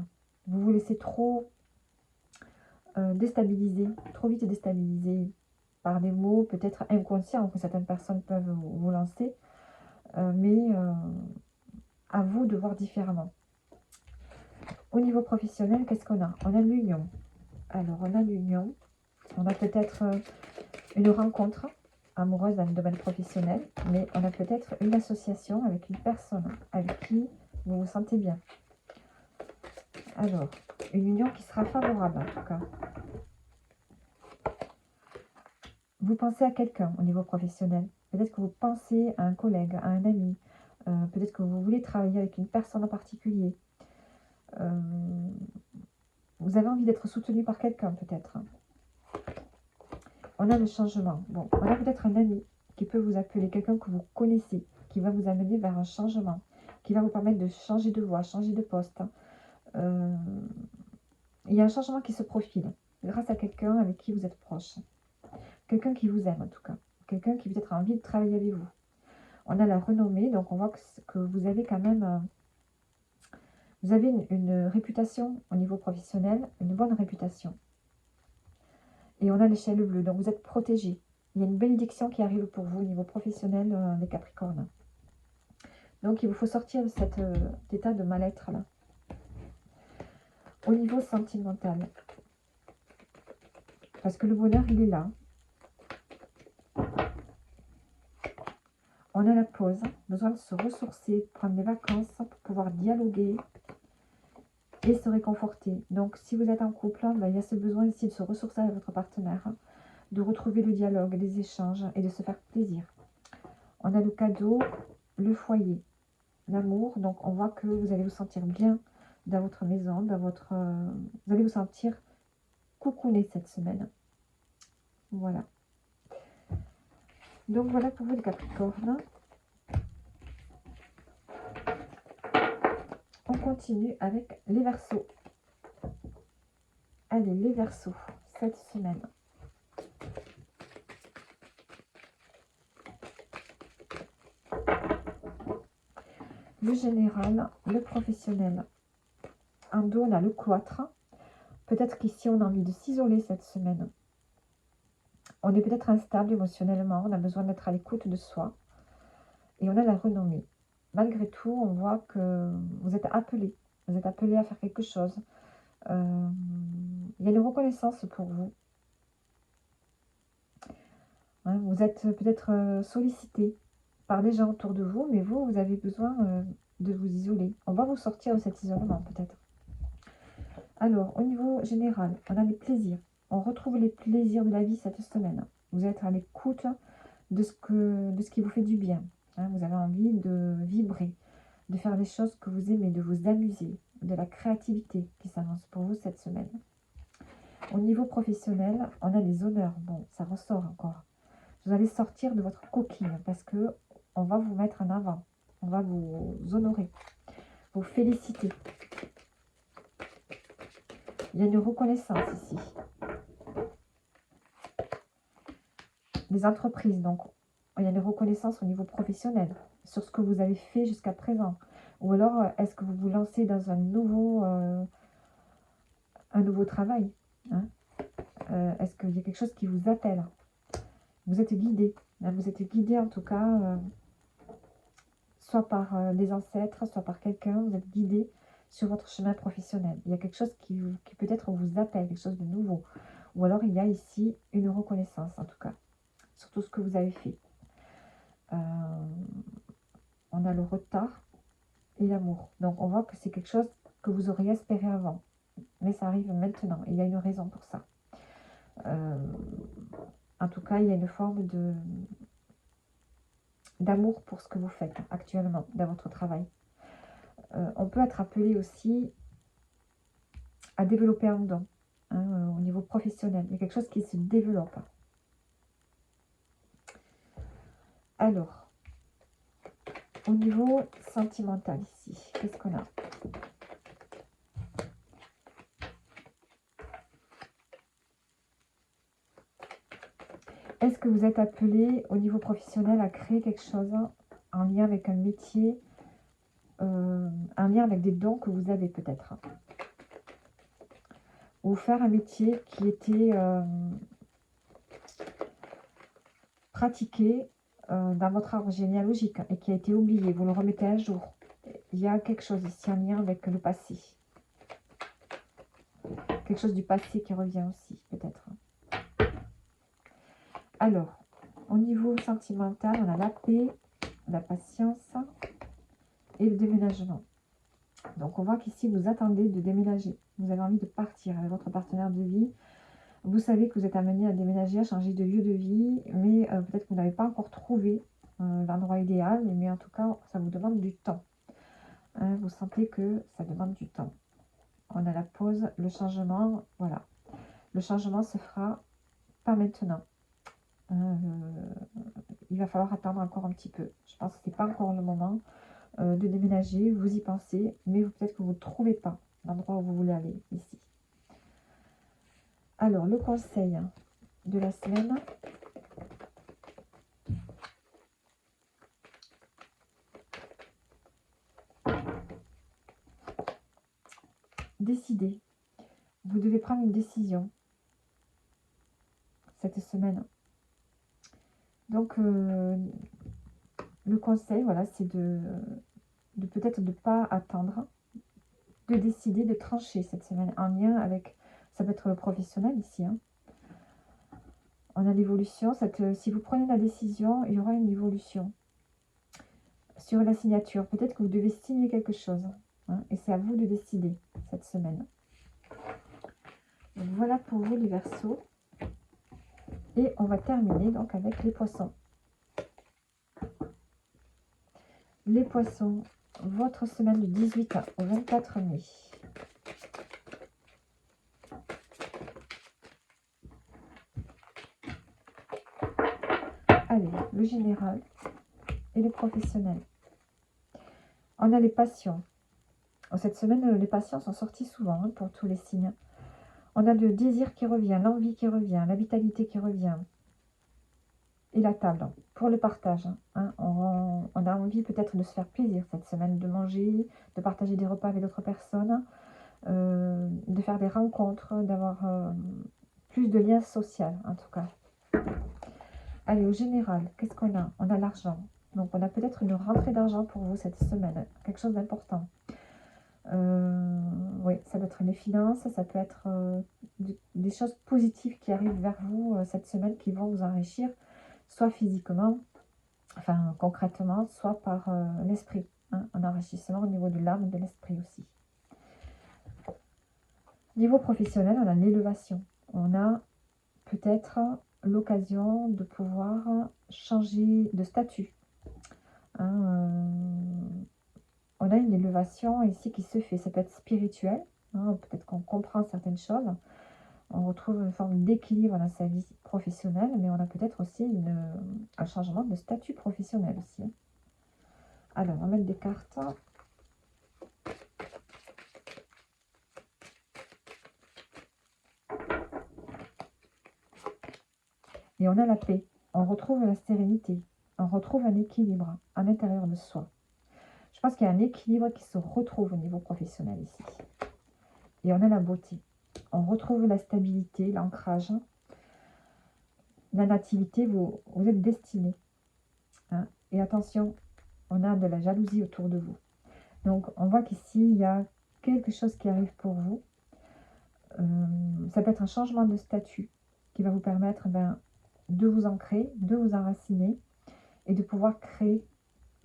S1: Vous vous laissez trop déstabiliser, trop vite déstabiliser par des mots peut-être inconscients que certaines personnes peuvent vous lancer, mais à vous de voir différemment. Au niveau professionnel, qu'est-ce qu'on a? On a l'union. Alors, on a l'union. On a peut-être une rencontre amoureuse dans le domaine professionnel, mais on a peut-être une association avec une personne avec qui vous vous sentez bien. Alors, une union qui sera favorable en tout cas. Vous pensez à quelqu'un au niveau professionnel. Peut-être que vous pensez à un collègue, à un ami. Peut-être que vous voulez travailler avec une personne en particulier. Vous avez envie d'être soutenu par quelqu'un peut-être. On a le changement. Bon, on a peut-être un ami qui peut vous appeler, quelqu'un que vous connaissez, qui va vous amener vers un changement, qui va vous permettre de changer de voie, changer de poste. Il y a un changement qui se profile grâce à quelqu'un avec qui vous êtes proche. Quelqu'un qui vous aime en tout cas. Quelqu'un qui peut-être a envie de travailler avec vous. On a la renommée, donc on voit que vous avez quand même... vous avez une réputation au niveau professionnel, une bonne réputation. Et on a l'échelle bleue, donc vous êtes protégé. Il y a une bénédiction qui arrive pour vous au niveau professionnel des Capricornes. Donc il vous faut sortir de cet état de mal-être là. Au niveau sentimental, parce que le bonheur il est là. On a la pause, besoin de se ressourcer, prendre des vacances pour pouvoir dialoguer et se réconforter. Donc si vous êtes en couple, ben, il y a ce besoin ici de se ressourcer avec votre partenaire, de retrouver le dialogue, les échanges et de se faire plaisir. On a le cadeau, le foyer, l'amour. Donc on voit que vous allez vous sentir bien dans votre maison, vous allez vous sentir coucouné cette semaine. Voilà. Donc voilà pour vous les Capricornes. On continue avec les Verseaux. Allez, les Verseaux, cette semaine. Le général, le professionnel. En dos, on a le cloître. Peut-être qu'ici, on a envie de s'isoler cette semaine. On est peut-être instable émotionnellement. On a besoin d'être à l'écoute de soi. Et on a la renommée. Malgré tout, on voit que vous êtes appelé. Vous êtes appelé à faire quelque chose. Il y a une reconnaissance pour vous. Hein, vous êtes peut-être sollicité par des gens autour de vous, mais vous avez besoin de vous isoler. On va vous sortir de cet isolement peut-être. Alors, au niveau général, on a les plaisirs. On retrouve les plaisirs de la vie cette semaine. Vous êtes à l'écoute de ce qui vous fait du bien. Hein, vous avez envie de vibrer, de faire des choses que vous aimez, de vous amuser, de la créativité qui s'annonce pour vous cette semaine. Au niveau professionnel, on a les honneurs. Bon, ça ressort encore. Vous allez sortir de votre coquille parce que on va vous mettre en avant. On va vous honorer, vous féliciter. Il y a une reconnaissance ici. Les entreprises, donc, il y a une reconnaissance au niveau professionnel sur ce que vous avez fait jusqu'à présent. Ou alors, est-ce que vous vous lancez dans un nouveau travail, hein? Est-ce qu'il y a quelque chose qui vous appelle? Vous êtes guidé. Hein, vous êtes guidé en tout cas, soit par des ancêtres, soit par quelqu'un. Vous êtes guidé sur votre chemin professionnel. Il y a quelque chose qui peut-être vous appelle, quelque chose de nouveau. Ou alors il y a ici une reconnaissance en tout cas, sur tout ce que vous avez fait. On a le retard et l'amour. Donc on voit que c'est quelque chose que vous auriez espéré avant. Mais ça arrive maintenant. Il y a une raison pour ça. En tout cas, il y a une forme d'amour pour ce que vous faites actuellement dans votre travail. On peut être appelé aussi à développer un don, hein, au niveau professionnel. Il y a quelque chose qui se développe. Alors, au niveau sentimental ici, qu'est-ce qu'on a? Est-ce que vous êtes appelé au niveau professionnel à créer quelque chose en lien avec un métier, un lien avec des dons que vous avez peut-être? Ou faire un métier qui était pratiqué dans votre arbre généalogique et qui a été oublié, vous le remettez à jour. Il y a quelque chose ici en lien avec le passé. Quelque chose du passé qui revient aussi, peut-être. Alors, au niveau sentimental, on a la paix, la patience et le déménagement. Donc, on voit qu'ici, vous attendez de déménager. Vous avez envie de partir avec votre partenaire de vie. Vous savez que vous êtes amené à déménager, à changer de lieu de vie, mais peut-être que vous n'avez pas encore trouvé l'endroit idéal, mais en tout cas, ça vous demande du temps. Hein, vous sentez que ça demande du temps. On a la pause, le changement, voilà. Le changement se fera pas maintenant. Il va falloir attendre encore un petit peu. Je pense que ce n'est pas encore le moment de déménager. Vous y pensez, mais peut-être que vous ne trouvez pas l'endroit où vous voulez aller ici. Alors, le conseil de la semaine. Décidez. Vous devez prendre une décision cette semaine. Donc, le conseil, voilà, c'est de peut-être de ne pas attendre, de décider, de trancher cette semaine en lien avec, ça peut être le professionnel ici. Hein. On a l'évolution. Si vous prenez la décision, il y aura une évolution. Sur la signature, peut-être que vous devez signer quelque chose. Hein, et c'est à vous de décider cette semaine. Donc, voilà pour vous les Verseaux. Et on va terminer donc avec les Poissons. Les Poissons, votre semaine du 18 au 24 mai. Allez, le général et le professionnel. On a les passions. Cette semaine, les passions sont sorties souvent pour tous les signes. On a le désir qui revient, l'envie qui revient, la vitalité qui revient. Et la table pour le partage. Hein. On a envie peut-être de se faire plaisir cette semaine, de manger, de partager des repas avec d'autres personnes, de faire des rencontres, d'avoir plus de liens sociaux en tout cas. Allez, au général, qu'est-ce qu'on a? On a l'argent. Donc on a peut-être une rentrée d'argent pour vous cette semaine, quelque chose d'important. oui, ça peut être les finances, ça peut être des choses positives qui arrivent vers vous cette semaine, qui vont vous enrichir, soit physiquement, enfin concrètement, soit par l'esprit, hein, un enrichissement au niveau de l'âme et de l'esprit aussi. Niveau professionnel, on a l'élévation. On a peut-être l'occasion de pouvoir changer de statut, hein, on a une élévation ici qui se fait. Ça peut être spirituel, hein, peut-être qu'on comprend certaines choses. On retrouve une forme d'équilibre dans sa vie professionnelle, mais on a peut-être aussi un changement de statut professionnel aussi, hein. Alors, on va mettre des cartes. Et on a la paix. On retrouve la sérénité. On retrouve un équilibre à l'intérieur de soi. Je pense qu'il y a un équilibre qui se retrouve au niveau professionnel ici. Et on a la beauté. On retrouve la stabilité, l'ancrage. La nativité, vous êtes destiné, hein. Et attention, on a de la jalousie autour de vous. Donc, on voit qu'ici, il y a quelque chose qui arrive pour vous. Ça peut être un changement de statut qui va vous permettre de vous ancrer, de vous enraciner et de pouvoir créer,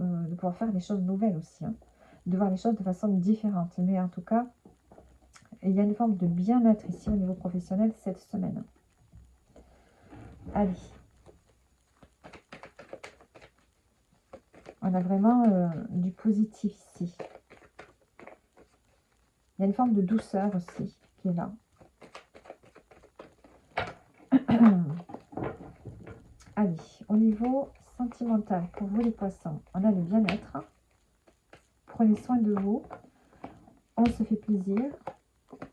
S1: de pouvoir faire des choses nouvelles aussi, hein, de voir les choses de façon différente. Mais en tout cas, il y a une forme de bien-être ici au niveau professionnel cette semaine. Allez. On a vraiment du positif ici. Il y a une forme de douceur aussi qui est là. Allez, au niveau sentimental, pour vous les poissons, on a le bien-être. Prenez soin de vous. On se fait plaisir.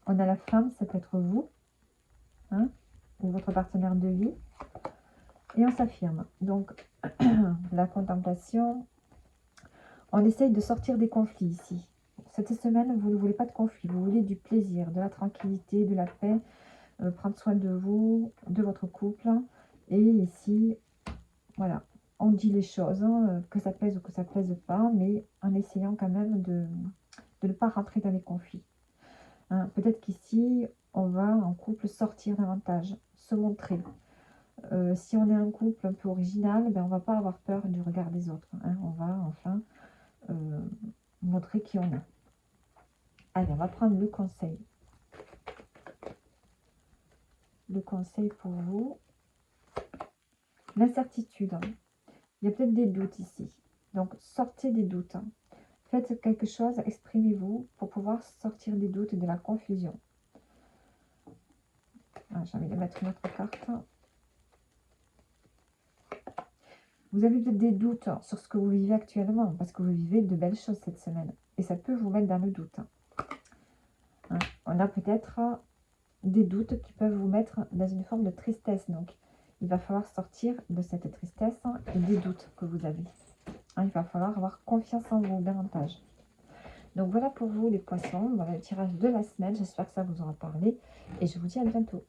S1: On a la femme, ça peut être vous, hein, ou votre partenaire de vie. Et on s'affirme. Donc, la contemplation. On essaye de sortir des conflits ici. Cette semaine, vous ne voulez pas de conflit. Vous voulez du plaisir, de la tranquillité, de la paix. Prendre soin de vous, de votre couple. Et ici, voilà, on dit les choses, hein, que ça plaise ou que ça ne plaise pas, mais en essayant quand même de ne pas rentrer dans les conflits, hein. Peut-être qu'ici, on va en couple sortir davantage, se montrer. Si on est un couple un peu original, on ne va pas avoir peur du regard des autres, hein. On va enfin montrer qui on est. Allez, on va prendre le conseil. Le conseil pour vous. L'incertitude. Il y a peut-être des doutes ici. Donc, sortez des doutes, hein. Faites quelque chose, exprimez-vous pour pouvoir sortir des doutes et de la confusion. Ah, j'ai envie de mettre une autre carte. Vous avez peut-être des doutes sur ce que vous vivez actuellement, parce que vous vivez de belles choses cette semaine. Et ça peut vous mettre dans le doute, hein. On a peut-être des doutes qui peuvent vous mettre dans une forme de tristesse. Donc, il va falloir sortir de cette tristesse et des doutes que vous avez, hein. Il va falloir avoir confiance en vous davantage. Donc, voilà pour vous les poissons. Voilà le tirage de la semaine. J'espère que ça vous aura parlé. Et je vous dis à bientôt.